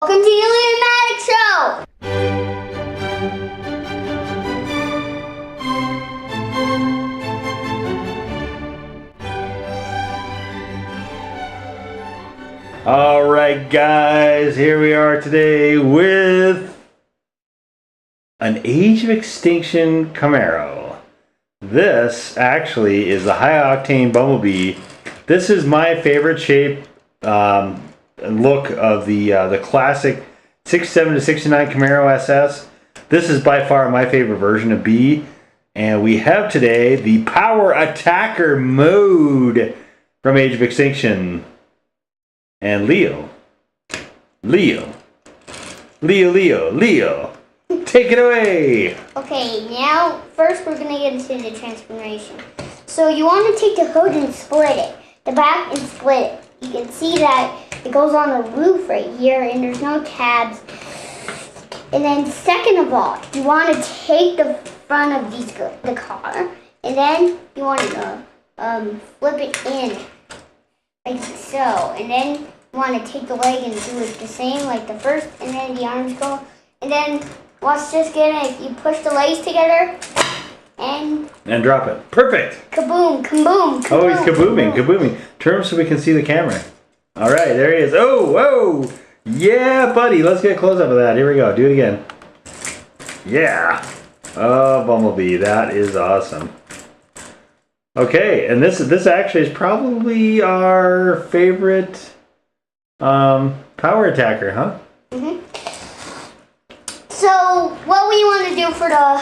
Welcome to the Lumatic Show! Alright guys, here we are today with an Age of Extinction Camaro. This actually is the High Octane Bumblebee. This is my favorite shape and look of the classic 67 to 69 Camaro SS. This is by far my favorite version of B. And we have today the Power Attacker mode from Age of Extinction. And Leo, take it away! Okay, now first we're going to get into the transformation. So you want to take the hood and split it, the back and split it. You can see that it goes on the roof right here and there's no tabs. And then second of all, you want to take the front of the car and then you want to flip it in. Like so, and then you want to take the leg and do it the same like the first, and then the arms go, and then watch this again. You push the legs together, and drop it. Perfect. Kaboom! Kaboom! Kaboom! Oh, he's kabooming, kabooming. Turn him so we can see the camera. All right, there he is. Oh, whoa, yeah, buddy. Let's get a close up of that. Here we go. Do it again. Yeah. Oh, Bumblebee, that is awesome. Okay, and this actually is probably our favorite power attacker, huh? Mm-hmm. So what we want to do for the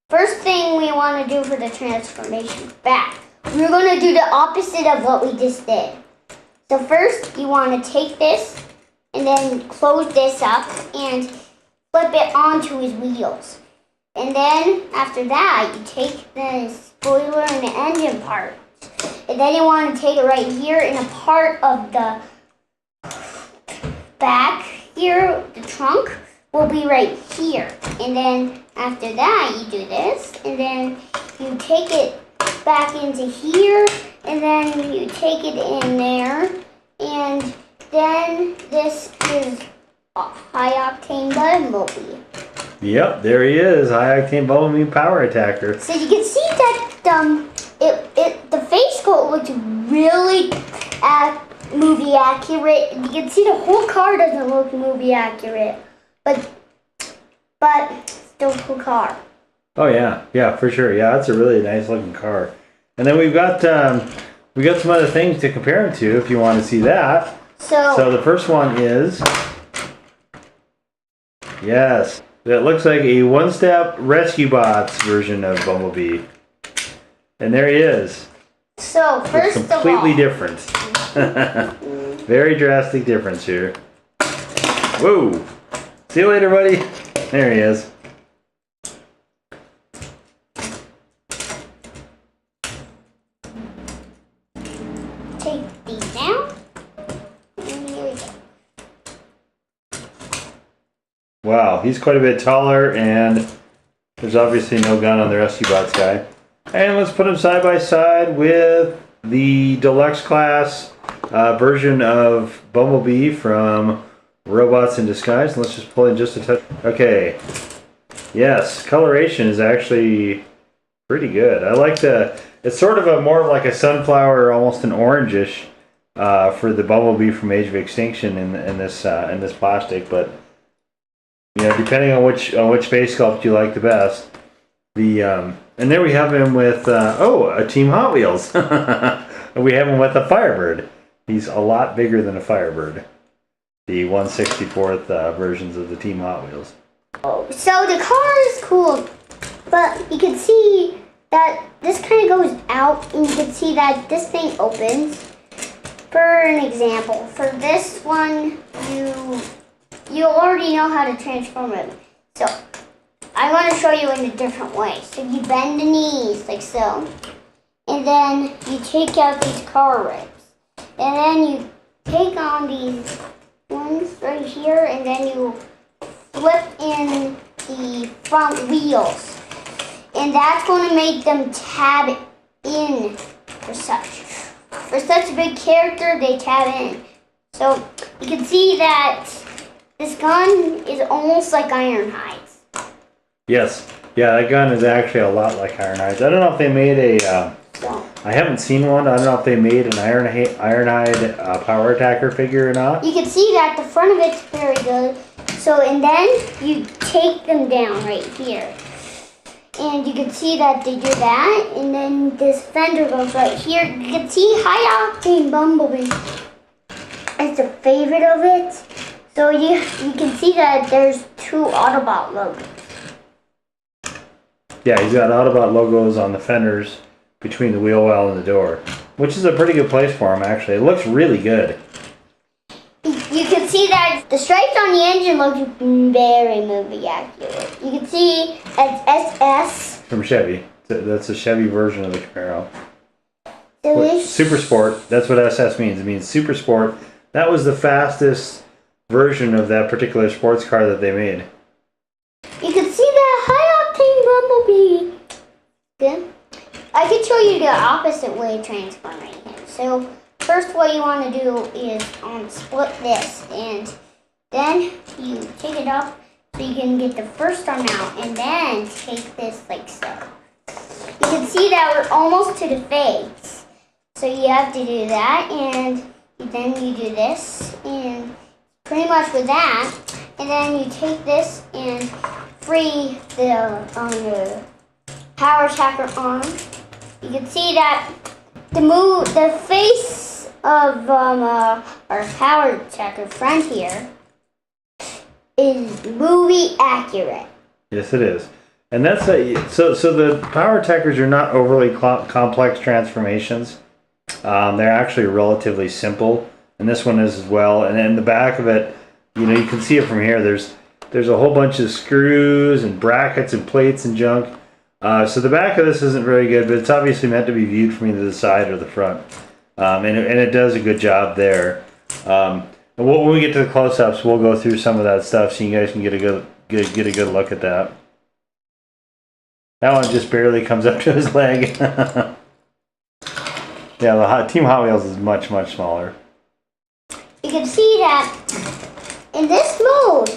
first thing we want to do for the transformation back, we're going to do the opposite of what we just did. So first you want to take this and then close this up and flip it onto his wheels. And then, after that, you take the spoiler and the engine part. And then you want to take it right here in a part of the back here, the trunk, will be right here. And then, after that, you do this. And then you take it back into here. And then you take it in there. And then this is a High Octane Bumblebee. Yep, there he is, High Octane Bumblebee Power Attacker. So you can see that the face sculpt looks really movie accurate. You can see the whole car doesn't look movie accurate, but still a cool car. Oh yeah, for sure. Yeah, that's a really nice looking car. And then we've got some other things to compare him to if you want to see that. So the first one is, yes, it looks like a one-step Rescue Bots version of Bumblebee. And there he is. So first it's completely different. Very drastic difference here. Whoa! See you later, buddy. There he is. Take these down. And here we go. Wow, he's quite a bit taller, and there's obviously no gun on the Rescue Bots guy. And let's put him side by side with the deluxe class version of Bumblebee from Robots in Disguise. Let's just pull in just a touch. Okay. Yes, coloration is actually pretty good. I like it's sort of more of like a sunflower, almost an orangish for the Bumblebee from Age of Extinction in this plastic, but you know, depending on which face sculpt you like the best. And there we have him with a Team Hot Wheels. We have him with a Firebird. He's a lot bigger than a Firebird. The 1/64th versions of the Team Hot Wheels. So the car is cool, but you can see that this kind of goes out, and you can see that this thing opens. For an example, for this one, you already know how to transform it. So I want to show you in a different way. So you bend the knees like so, and then you take out these car ribs, and then you take on these ones right here, and then you flip in the front wheels, and that's going to make them tab in for such a big character. They tab in. So you can see that this gun is almost like Ironhide's. Yes. Yeah, that gun is actually a lot like Ironhide's. I don't know if they made a... I haven't seen one. I don't know if they made an Ironhide power attacker figure or not. You can see that the front of it's very good. So, and then you take them down right here. And you can see that they do that. And then this fender goes right here. You can see High Octane Bumblebee. It's a favorite of it. So you can see that there's 2 Autobot logos. Yeah, he's got Autobot logos on the fenders between the wheel well and the door, which is a pretty good place for him, actually. It looks really good. You can see that the stripes on the engine look very movie accurate. You can see it's SS. From Chevy. That's a Chevy version of the Camaro. Delicious. Super Sport, that's what SS means. It means Super Sport. That was the fastest version of that particular sports car that they made. You can see that High Octane Bumblebee. Good. I can show you the opposite way of transforming him. So first what you want to do is split this, and then you take it off so you can get the first arm out, and then take this like so. You can see that we're almost to the face. So you have to do that, and then you do this, and pretty much with that, and then you take this and free the power attacker arm. You can see that the face of our power attacker friend here is movie accurate. Yes, it is. And that's so the power attackers are not overly complex transformations. They're actually relatively simple, and this one is as well. And in the back of it, you know, you can see it from here. There's a whole bunch of screws and brackets and plates and junk. So the back of this isn't very good, but it's obviously meant to be viewed from either the side or the front. And it does a good job there. And when we get to the close-ups, we'll go through some of that stuff so you guys can get a good look at that. That one just barely comes up to his leg. Yeah, the Team Hot Wheels is much, much smaller. You can see that in this mode,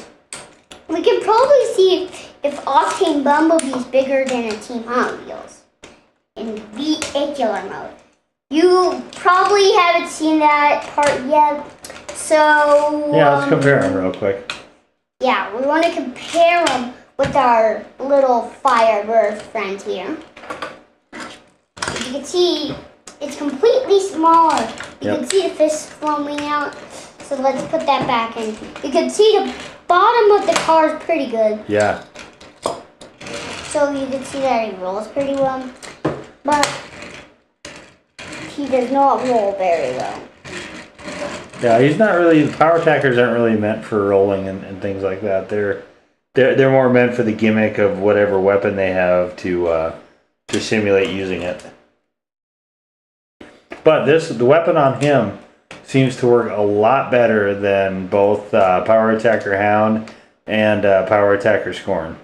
we can probably see if Octane Bumblebee is bigger than a Team Hot Wheels in vehicular mode. You probably haven't seen that part yet, so... Yeah, let's compare them real quick. Yeah, we want to compare them with our little Firebird friend here. You can see it's completely smaller. You can see the fist flowing out, so let's put that back in. You can see the bottom of the car is pretty good. Yeah. So you can see that he rolls pretty well, but he does not roll very well. Yeah, he's not really. The power attackers aren't really meant for rolling and things like that. They're more meant for the gimmick of whatever weapon they have to simulate using it. But the weapon on him seems to work a lot better than both Power Attacker Hound and Power Attacker Scorn.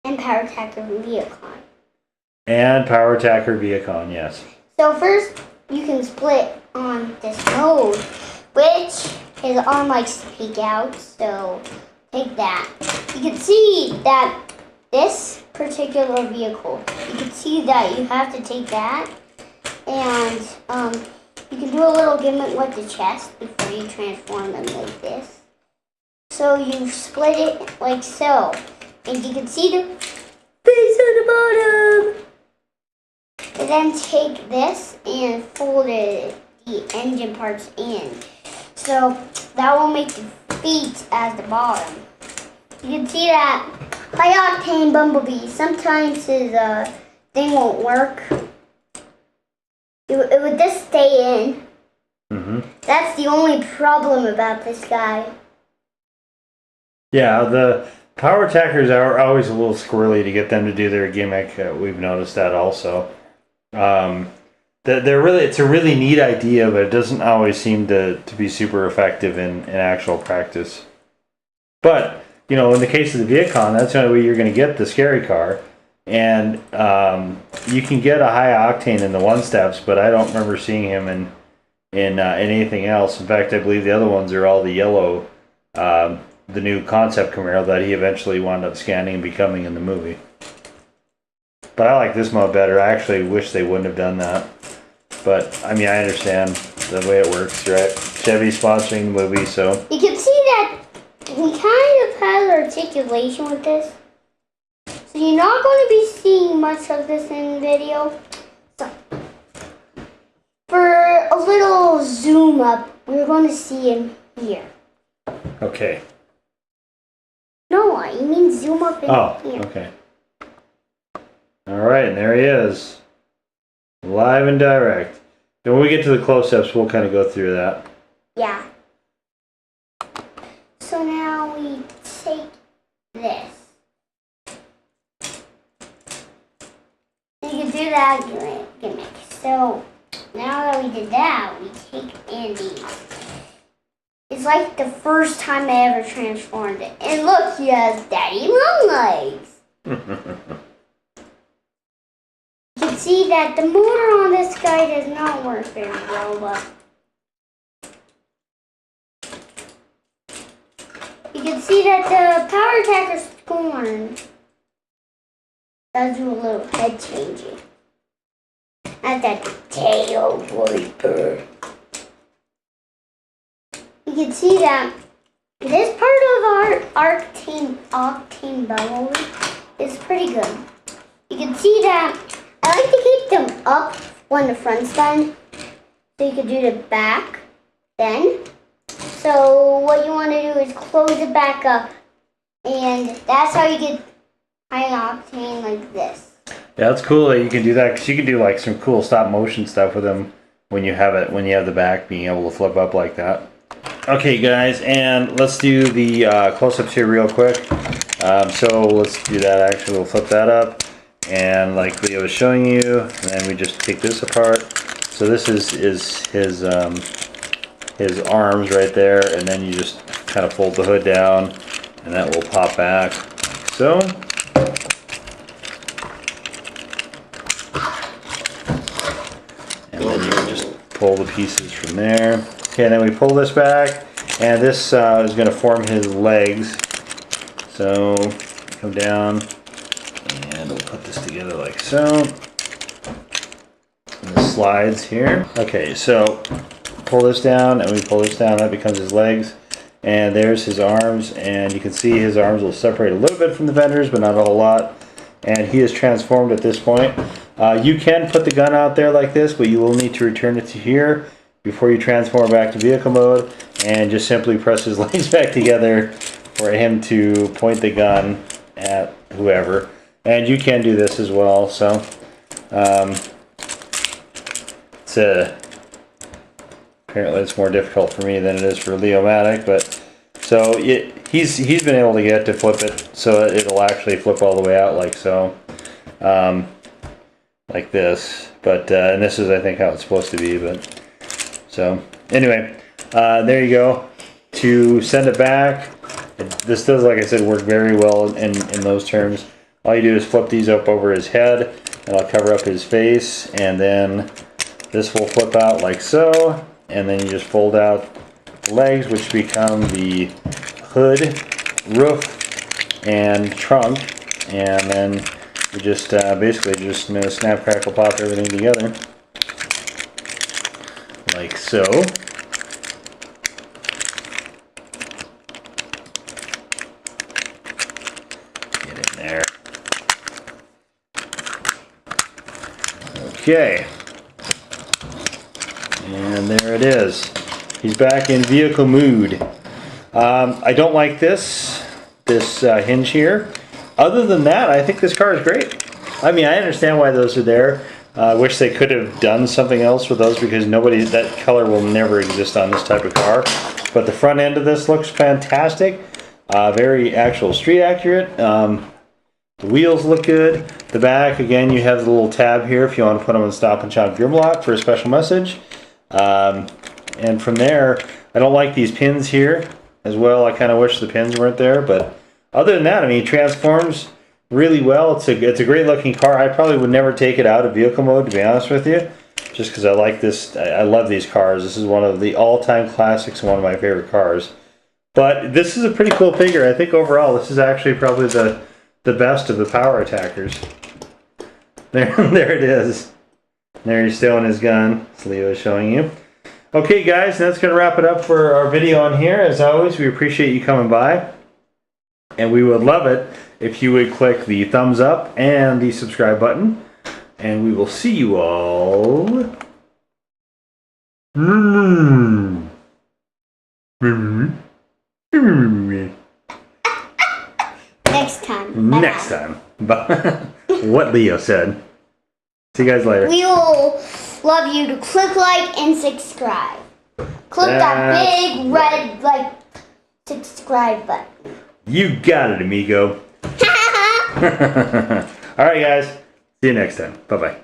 And Power Attacker Viacon. And Power Attacker Viacon, yes. So first, you can split on this mode, which his arm likes to peek out, so take that. You can see that this particular vehicle, you can see that you have to take that, and you can do a little gimmick with the chest before you transform them like this. So you split it like so, and you can see the face on the bottom. And then take this and fold the engine parts in. So that will make the feet as the bottom. You can see that High Octane Bumblebee, sometimes his thing won't work. It would just stay in. That's the only problem about this guy. Yeah, the power attackers are always a little squirrely to get them to do their gimmick. We've noticed that also. It's a really neat idea, but it doesn't always seem to be super effective in actual practice. But, you know, in the case of the Viacon, that's the only way you're going to get the scary car. And you can get a high octane in the one steps, but I don't remember seeing him in in anything else. In fact, I believe the other ones are all the yellow, the new concept Camaro that he eventually wound up scanning and becoming in the movie. But I like this mode better. I actually wish they wouldn't have done that. But, I mean, I understand the way it works, right? Chevy's sponsoring the movie, so... You can see that he kind of has articulation with this. So you're not going to be seeing much of this in the video. So, for a little zoom up, we're going to see him here. Okay. No, I mean zoom up in here. Okay. Alright, and there he is. Live and direct. And when we get to the close-ups, we'll kind of go through that. Yeah. So now we take this. You can do that gimmick. So now that we did that, we take Andy. It's like the first time I ever transformed it. And look, he has daddy long legs. You can see that the motor on this guy does not work very well, but you can see that the power attacker Scorn does do a little head changing. Not that tail viper. You can see that this part of our Octane Bumblebee is pretty good. You can see that I like to keep them up when the front's done. So you can do the back then. So what you want to do is close it back up. And that's how you get high octane like this. Yeah, that's cool that you can do that, because you can do like some cool stop motion stuff with them when you have the back being able to flip up like that. Okay guys, and let's do the close-ups here real quick. So let's do that actually. We'll flip that up. And like Leo was showing you, and then we just take this apart. So this is his arms right there, and then you just kind of fold the hood down, and that will pop back. So. And then you can just pull the pieces from there. Okay, and then we pull this back, and this is going to form his legs. So come down. And we'll put this together like so. And this slides here. Okay, so pull this down and we pull this down, that becomes his legs. And there's his arms, and you can see his arms will separate a little bit from the fenders, but not a whole lot. And he is transformed at this point. You can put the gun out there like this, but you will need to return it to here before you transform back to vehicle mode, and just simply press his legs back together for him to point the gun at whoever. And you can do this as well, so apparently it's more difficult for me than it is for Leo-matic, but so he's been able to get to flip it so it'll actually flip all the way out like so, like this. But and this is I think how it's supposed to be. But so anyway, there you go. To send it back, this does, like I said, work very well in those terms. All you do is flip these up over his head, and I'll cover up his face, and then this will flip out like so, and then you just fold out the legs, which become the hood, roof, and trunk, and then you just basically just snap, crackle, pop everything together like so. Get in there. Okay, and there it is. He's back in vehicle mood. I don't like this hinge here. Other than that, I think this car is great. I mean, I understand why those are there. I wish they could have done something else with those, because that color will never exist on this type of car. But the front end of this looks fantastic. Very actual street accurate. The wheels look good. The back, again, you have the little tab here if you want to put them in Stop and Shop Grimlock for a special message. And from there, I don't like these pins here as well. I kind of wish the pins weren't there, but other than that, I mean, it transforms really well. It's a great looking car. I probably would never take it out of vehicle mode, to be honest with you. just because I like this. I love these cars. This is one of the all-time classics and one of my favorite cars. But this is a pretty cool figure. I think overall this is actually probably the best of the power attackers. There it is. There he's stowing his gun. As Leo is showing you. Okay guys, that's going to wrap it up for our video on here. As always, we appreciate you coming by. And we would love it if you would click the thumbs up and the subscribe button. And we will see you all next time. Bye-bye. next time. What Leo said. See you guys later. We will love you to click like and subscribe. Click that big red subscribe button. You got it, amigo. All right, guys. See you next time. Bye-bye.